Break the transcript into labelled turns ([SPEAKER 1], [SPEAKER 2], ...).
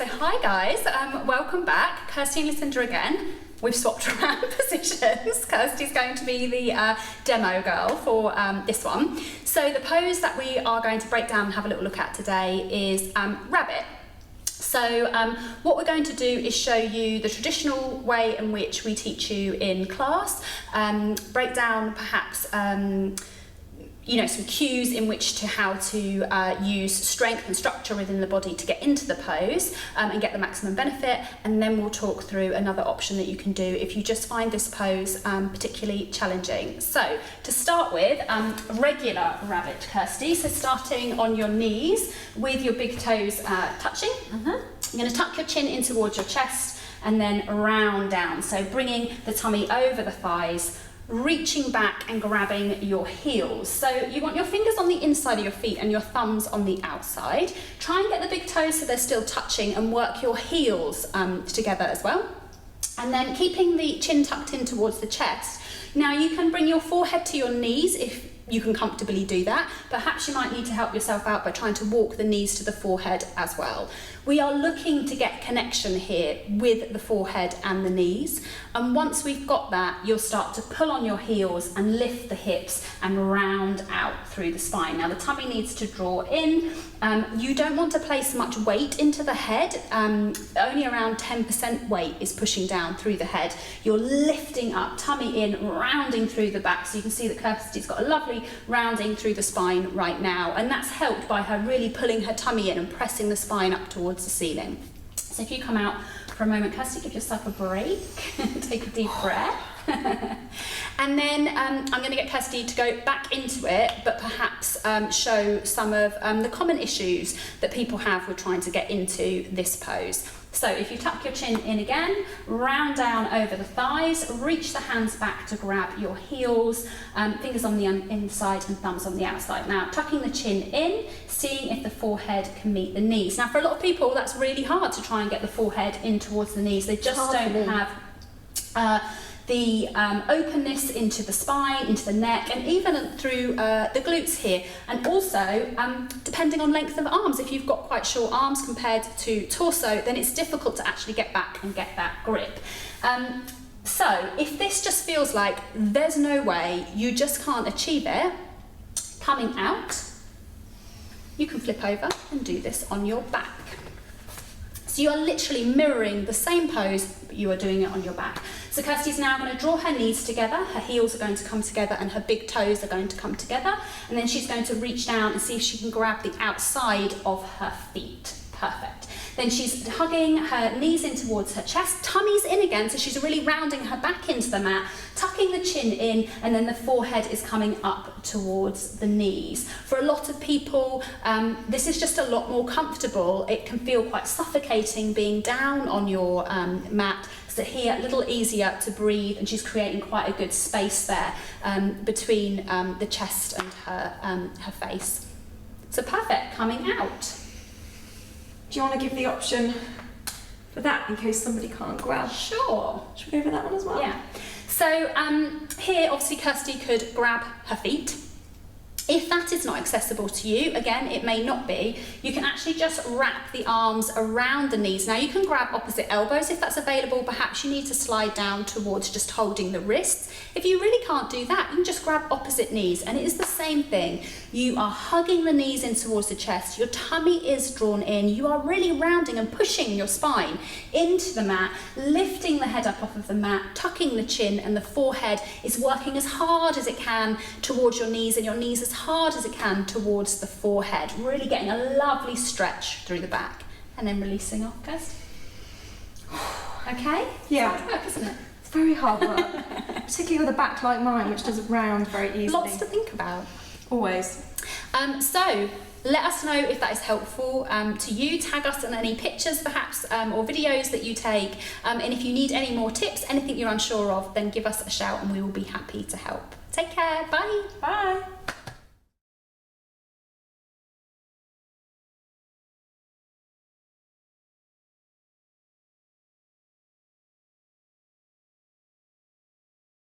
[SPEAKER 1] So hi guys, welcome back. Kirsty and Lucinda again. We've swapped around positions. Kirsty's going to be the demo girl for this one. So the pose that we are going to break down and have a little look at today is rabbit. So what we're going to do is show you the traditional way in which we teach you in class, break down perhaps you know, some cues in which to how to use strength and structure within the body to get into the pose and get the maximum benefit, and then we'll talk through another option that you can do if you just find this pose particularly challenging. So to start with, regular rabbit, Kirsty, so starting on your knees with your big toes touching. You're going to tuck your chin in towards your chest and then round down, so bringing the tummy over the thighs, reaching back and grabbing your heels. So you want your fingers on the inside of your feet and your thumbs on the outside. Try and get the big toes so they're still touching and work your heels together as well. And then keeping the chin tucked in towards the chest. Now you can bring your forehead to your knees if you can comfortably do that. Perhaps you might need to help yourself out by trying to walk the knees to the forehead as well. We are looking to get connection here with the forehead and the knees. And once we've got that, you'll start to pull on your heels and lift the hips and round out through the spine. Now the tummy needs to draw in. You don't want to place much weight into the head. Only around 10% weight is pushing down through the head. You're lifting up, tummy in, rounding through the back. So you can see that Kirsty's got a lovely rounding through the spine right now. And that's helped by her really pulling her tummy in and pressing the spine up towards the ceiling. So if you come out for a moment, Kirsty, give yourself a break. Take a deep breath. And then I'm going to get Kirsty to go back into it, but perhaps show some of the common issues that people have with trying to get into this pose. So if you tuck your chin in again, round down over the thighs, reach the hands back to grab your heels, fingers on the inside and thumbs on the outside. Now tucking the chin in, seeing if the forehead can meet the knees. Now for a lot of people that's really hard to try and get the forehead in towards the knees. They just don't have the openness into the spine, into the neck, and even through the glutes here. And also, depending on length of arms, if you've got quite short arms compared to torso, then it's difficult to actually get back and get that grip. So if this just feels like there's no way, you just can't achieve it, coming out, you can flip over and do this on your back. So you are literally mirroring the same pose, but you are doing it on your back. So Kirsty's now going to draw her knees together, her heels are going to come together and her big toes are going to come together. And then she's going to reach down and see if she can grab the outside of her feet. Perfect. Then she's hugging her knees in towards her chest, tummy's in again, so she's really rounding her back into the mat, tucking the chin in, and then the forehead is coming up towards the knees. For a lot of people, this is just a lot more comfortable. It can feel quite suffocating being down on your mat. So here, a little easier to breathe, and she's creating quite a good space there between the chest and her face. So perfect, coming out.
[SPEAKER 2] Do you want to give the option for that in case somebody can't grab?
[SPEAKER 1] Sure.
[SPEAKER 2] Should we go for that one as well?
[SPEAKER 1] Yeah. So here, obviously, Kirsty could grab her feet. If that is not accessible to you, again, it may not be, you can actually just wrap the arms around the knees. Now you can grab opposite elbows if that's available. Perhaps you need to slide down towards just holding the wrists. If you really can't do that, you can just grab opposite knees, and it is the same thing. You are hugging the knees in towards the chest, your tummy is drawn in, you are really rounding and pushing your spine into the mat, lifting the head up off of the mat, tucking the chin, and the forehead is working as hard as it can towards your knees, and your knees as hard as it can towards the forehead, really getting a lovely stretch through the back, and then releasing off, Kirsty. Okay?
[SPEAKER 2] Yeah.
[SPEAKER 1] It's hard work, isn't it?
[SPEAKER 2] It's very hard work, particularly with a back like mine, which doesn't round very easily.
[SPEAKER 1] Lots to think about.
[SPEAKER 2] Always.
[SPEAKER 1] So let us know if that is helpful to you. Tag us in any pictures perhaps or videos that you take, and if you need any more tips, anything you're unsure of, then give us a shout and we will be happy to help. Take care. Bye.
[SPEAKER 2] Bye.